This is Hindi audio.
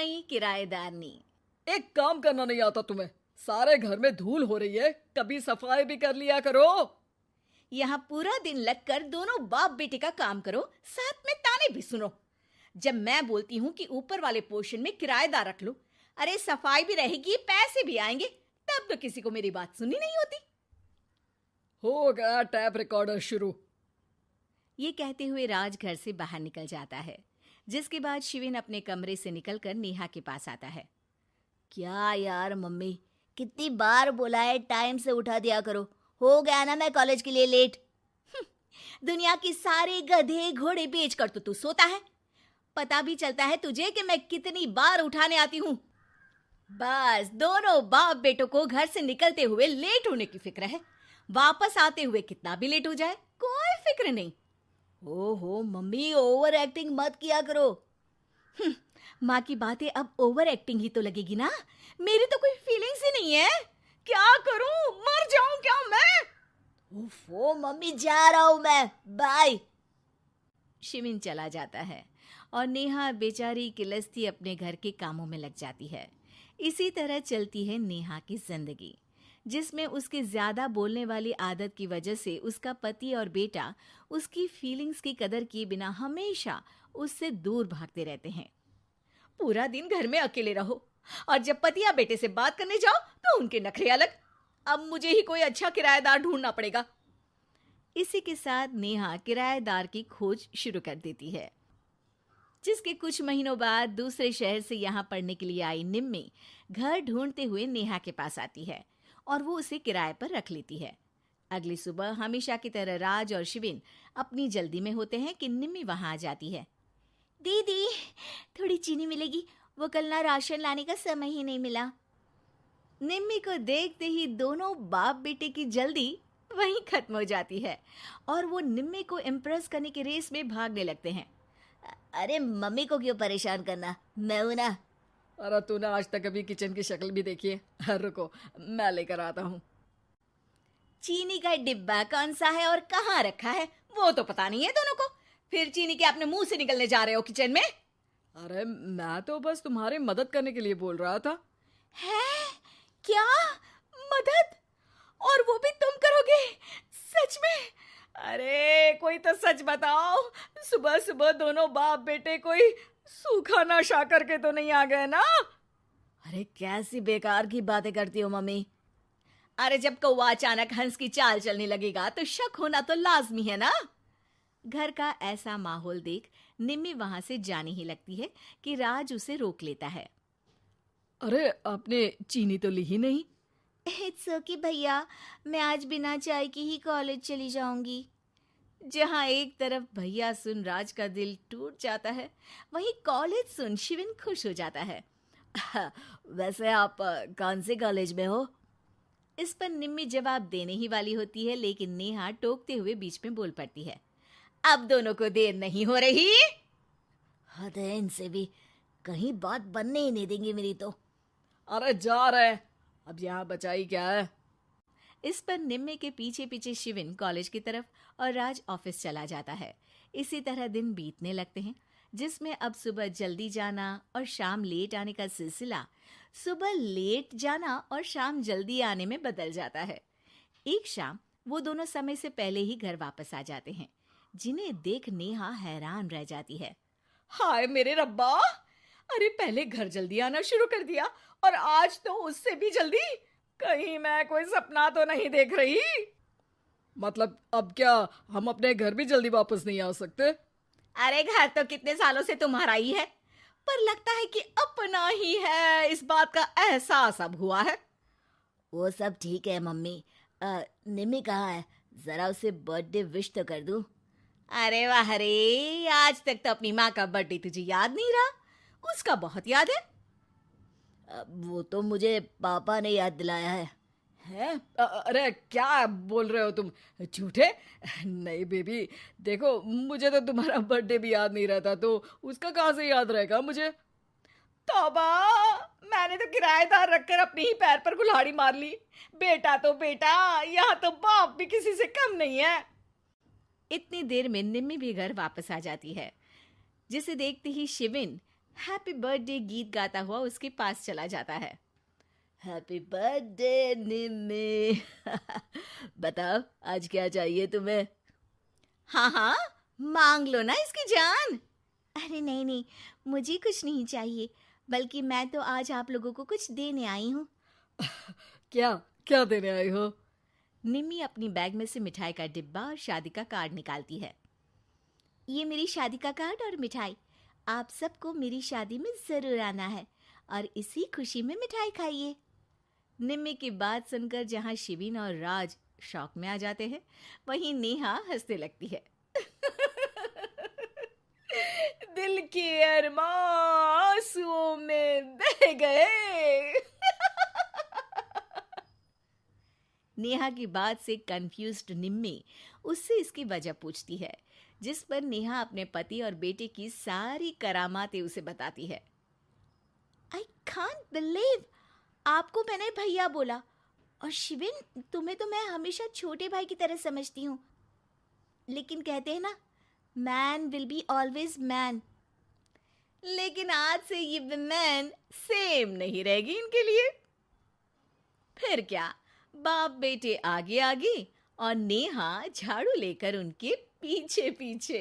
नई किराएदारनी। एक काम करना नहीं आता तुम्हें? सारे घर में धूल हो रही है, कभी सफाई भी कर लिया करो। यहाँ पूरा दिन लगकर दोनों बाप बेटे का काम करो, साथ में ताने भी सुनो। जब मैं बोलती हूँ कि ऊपर वाले पोर्शन में किराएदार रख लो, अरे सफाई भी रहेगी, पैसे भी आएंगे, तब तो किसी को मेरी बात सुननी नहीं होती। हो गया टैप रिकॉर्डर शुरू। ये कहते हुए राज घर से बाहर निकल जाता है, जिसके बाद शिविन अपने कमरे से निकलकर नेहा के पास आता है। क्या यार मम्मी, कितनी बार बोला है टाइम से उठा दिया करो, हो गया ना मैं कॉलेज के लिए लेट। दुनिया की सारे गधे घोड़े बेच कर तो तू सोता है, पता भी चलता है तुझे कि मैं कितनी बार उठाने आती हूँ। बस दोनों बाप बेटों को घर से निकलते हुए लेट होने की फिक्र है, वापस आते हुए कितना भी लेट हो जाए कोई फिक्र नहीं। ओहो मम्मी, ओवर एक्टिंग मत किया करो। माँ की बातें अब ओवर एक्टिंग ही तो लगेगी ना, मेरी तो कोई फीलिंग्स ही नहीं है। क्या करूं, मर जाऊं क्या मैं? ओफो मम्मी, जा रहा हूं मैं, बाय। शिविन चला जाता है और नेहा बेचारी किलस्ती अपने घर के कामों में लग जाती है। इसी तरह चलती है नेहा की जिंदगी, जिसमें उसके ज्यादा बोलने वाली आदत की वजह से उसका पति और बेटा उसकी फीलिंग्स की कदर किए बिना हमेशा उससे दूर भागते रहते हैं। पूरा दिन घर में अकेले रहो और जब पति या बेटे से बात करने जाओ तो उनके नखरे अलग। अब मुझे ही कोई अच्छा किराएदार ढूंढना पड़ेगा। इसी के साथ नेहा किराएदार की खोज शुरू कर देती है, जिसके कुछ महीनों बाद दूसरे शहर से यहाँ पढ़ने के लिए आई निम्मी घर ढूंढते हुए नेहा के पास आती है और वो उसे किराए पर रख लेती है। अगली सुबह हमेशा की तरह राज और शिविन अपनी जल्दी में होते हैं कि निम्मी वहां आ जाती है। दीदी, थोड़ी चीनी मिलेगी, वो कल ना राशन लाने का समय ही नहीं मिला। निम्मी को देखते ही दोनों बाप बेटे की जल्दी वहीं खत्म हो जाती है और वो निम्मी को इम्प्रेस करने की रेस में भागने लगते हैं। अरे मम्मी को क्यों परेशान करना, मैं हूं ना। अरे तूने आज तक अभी किचन की शक्ल भी देखी है? रुको, मैं लेकर आता हूँ। चीनी का डिब्बा कौन सा है और कहाँ रखा है वो तो पता नहीं है दोनों को, फिर चीनी के अपने मुंह से निकलने जा रहे हो किचन में। अरे मैं तो बस तुम्हारी मदद करने के लिए बोल रहा था। है क्या मदद? और वो भी तुम करोगे? सच में? अरे कोई तो सच बताओ, सुबह सुबह दोनों बाप बेटे कोई सूखा नशा करके तो नहीं आ गए ना? अरे कैसी बेकार की बातें करती हो मम्मी। अरे जब कौवा अचानक हंस की चाल चलने लगेगा तो शक होना तो लाजमी है ना। घर का ऐसा माहौल देख निम्मी वहां से जाने ही लगती है कि राज उसे रोक लेता है। अरे आपने चीनी तो ली ही नहीं? इट्स ओके भैया, मैं आज बिना चाय की ही कॉलेज चली जाऊंगी। जहां एक तरफ भैया सुन राज का दिल टूट जाता है, वहीं कॉलेज सुन शिविन खुश हो जाता है। वैसे आप कौन से कॉलेज में हो? इस पर निम्मी जवाब देने ही वाली होती है, लेकिन नेहा टोकते हुए बीच में बोल पड़ती है। अब दोनों को देर नहीं हो रही। हद है इनसे भी, कहीं बात बनने ही नहीं देंगे मेरी तो। अरे जा रहे, अब यहाँ बचाई क्या है? इस पर निम्मे के पीछे पीछे शिविन कॉलेज की तरफ और राज ऑफिस चला जाता है। इसी तरह दिन बीतने लगते हैं, जिसमें अब सुबह जल्दी जाना और शाम लेट आने का सिलसिला सुबह लेट जाना और शाम जल्दी आने में बदल जाता है। एक शाम वो दोनों समय से पहले ही घर वापस आ जाते हैं, जिन्हें देख नेहा हैरान रह जाती है। हाय मेरे रब्बा, अरे पहले घर जल्दी आना शुरू कर दिया और आज तो उससे भी जल्दी। कहीं मैं कोई सपना तो नहीं देख रही? मतलब अब क्या हम अपने घर भी जल्दी वापस नहीं आ सकते? अरे घर तो कितने सालों से तुम्हारा ही है, पर लगता है कि अपना ही है, इस बात का एहसास अब हुआ है। वो सब ठीक है मम्मी, निम्मी कहाँ है? जरा उसे बर्थडे विश तो कर दूं। अरे वाह रे, आज तक तो अपनी माँ का बर्थडे तुझे याद नहीं रहा, उसका बहुत याद है। वो तो मुझे पापा ने याद दिलाया है। हैं? अरे क्या बोल रहे हो तुम, झूठे? नहीं बेबी, देखो मुझे तो तुम्हारा बर्थडे भी याद नहीं रहता, तो उसका कहाँ से याद रहेगा मुझे? तौबा, मैंने तो किराएदार रखकर अपने ही पैर पर कुल्हाड़ी मार ली। बेटा तो बेटा, यहाँ तो बाप भी किसी से कम नहीं है। इतनी देर में निम्मी भी घर वापस आ जाती है, जिसे देखते ही शिविन हैप्पी बर्थडे गीत गाता हुआ उसके पास चला जाता है। हैप्पी बर्थडे निम्मी। बताओ आज क्या चाहिए तुम्हें? हाँ हाँ, मांग लो ना इसकी जान। अरे नहीं नहीं, मुझे कुछ नहीं चाहिए, बल्कि मैं तो आज आप लोगों को कुछ देने आई हूँ। क्या क्या देने आई हो? निम्मी अपनी बैग में से मिठाई का डिब्बा और शादी का कार्ड निकालती है। ये मेरी शादी का कार्ड और मिठाई। आप सबको मेरी शादी में जरूर आना है और इसी खुशी में मिठाई खाइए। निम्मी की बात सुनकर जहां शिविन और राज शॉक में आ जाते हैं, वहीं नेहा हंसने लगती है। दिल के अरमां आंसुओं में बह गए। नेहा की बात से कंफ्यूज्ड निम्मी उससे इसकी वजह पूछती है, जिस पर नेहा अपने पति और बेटे की सारी करामातें उसे बताती है। आई कांट बिलीव, आपको मैंने भैया बोला, और शिविन तुम्हें तो मैं हमेशा छोटे भाई की तरह समझती हूँ, लेकिन कहते हैं ना, man will be always man. लेकिन आज से ये विमेन सेम नहीं रहेगी इनके लिए। फिर क्या, बाप बेटे आगे आगे और नेहा झाड़ू लेकर उनके पीछे पीछे।